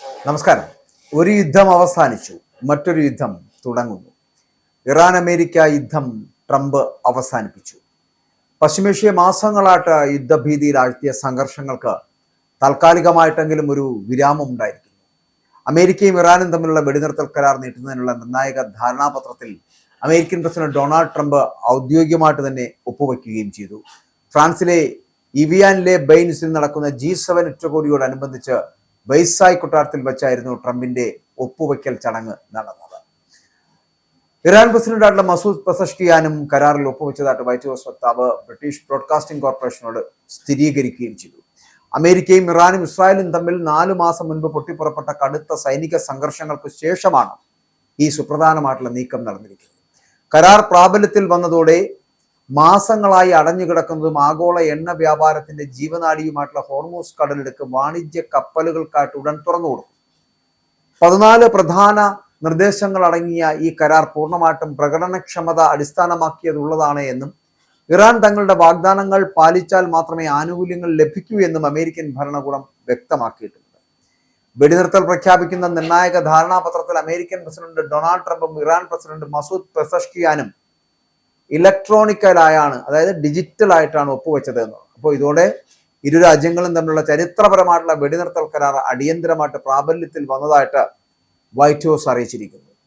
നമസ്കാരം. ഒരു യുദ്ധം അവസാനിച്ചു, മറ്റൊരു യുദ്ധം തുടങ്ങുന്നു. ഇറാൻ അമേരിക്ക യുദ്ധം ട്രംപ് അവസാനിപ്പിച്ചു. പശ്ചിമേഷ്യ മാസങ്ങളായിട്ട് യുദ്ധഭീതിയിലാഴ്ത്തിയ സംഘർഷങ്ങൾക്ക് താൽക്കാലികമായിട്ടെങ്കിലും ഒരു വിരാമം ഉണ്ടായിരിക്കുന്നു. അമേരിക്കയും ഇറാനും തമ്മിലുള്ള വെടിനിർത്തൽ കരാർ നീട്ടുന്നതിനുള്ള നിർണായക ധാരണാപത്രത്തിൽ അമേരിക്കൻ പ്രസിഡന്റ് ഡൊണാൾഡ് ട്രംപ് ഔദ്യോഗികമായിട്ട് തന്നെ ഒപ്പുവയ്ക്കുകയും ചെയ്തു. ഫ്രാൻസിലെ ഇവിയാനിലെ ബെയ്ൻസിൽ നടക്കുന്ന G7 ഉച്ചകോടിയോടനുബന്ധിച്ച് ബൈസായ് കൊട്ടാരത്തിൽ വെച്ചായിരുന്നു ട്രംപിന്റെ ഒപ്പുവയ്ക്കൽ ചടങ്ങ് നടന്നത്. ഇറാൻ പ്രസിഡന്റായിട്ടുള്ള മസൂദ് പെസഷ്കിയാനും കരാറിൽ ഒപ്പുവെച്ചതായിട്ട് വൈറ്റ് ഹൗസ് വക്താവ് ബ്രിട്ടീഷ് ബ്രോഡ്കാസ്റ്റിംഗ് കോർപ്പറേഷനോട് സ്ഥിരീകരിക്കുകയും ചെയ്തു. അമേരിക്കയും ഇറാനും ഇസ്രായേലും തമ്മിൽ 4 മാസം മുൻപ് പൊട്ടിപ്പുറപ്പെട്ട കടുത്ത സൈനിക സംഘർഷങ്ങൾക്ക് ശേഷമാണ് ഈ സുപ്രധാനമായിട്ടുള്ള നീക്കം നടന്നിരിക്കുന്നത്. കരാർ പ്രാബല്യത്തിൽ വന്നതോടെ മാസങ്ങളായി അടഞ്ഞുകിടക്കുന്നതും ആഗോള എണ്ണ വ്യാപാരത്തിന്റെ ജീവനാഡിയുമായിട്ടുള്ള ഹോർമൂസ് കടലിടുക്ക് വാണിജ്യ കപ്പലുകൾക്കായിട്ട് ഉടൻ തുറന്നു കൊടുക്കും. 14 പ്രധാന നിർദ്ദേശങ്ങൾ അടങ്ങിയ ഈ കരാർ പൂർണ്ണമായിട്ടും പ്രകടനക്ഷമത അടിസ്ഥാനമാക്കിയതുള്ളതാണ് എന്നും ഇറാൻ തങ്ങളുടെ വാഗ്ദാനങ്ങൾ പാലിച്ചാൽ മാത്രമേ ആനുകൂല്യങ്ങൾ ലഭിക്കൂ എന്നും അമേരിക്കൻ ഭരണകൂടം വ്യക്തമാക്കിയിട്ടുണ്ട്. വെടിനിർത്തൽ പ്രഖ്യാപിക്കുന്ന നിർണായക ധാരണാപത്രത്തിൽ അമേരിക്കൻ പ്രസിഡന്റ് ഡൊണാൾഡ് ട്രംപും ഇറാൻ പ്രസിഡന്റ് മസൂദ് പെസഷ്കിയാനും ഇലക്ട്രോണിക്കലായാണ്, അതായത് ഡിജിറ്റൽ ആയിട്ടാണ് ഒപ്പുവെച്ചത് എന്ന്. അപ്പോൾ ഇതോടെ ഇരു രാജ്യങ്ങളും തമ്മിലുള്ള ചരിത്രപരമായിട്ടുള്ള വെടിനിർത്തൽ കരാർ അടിയന്തരമായിട്ട് പ്രാബല്യത്തിൽ വന്നതായിട്ട് വൈറ്റ് ഹൗസ് അറിയിച്ചിരിക്കുന്നു.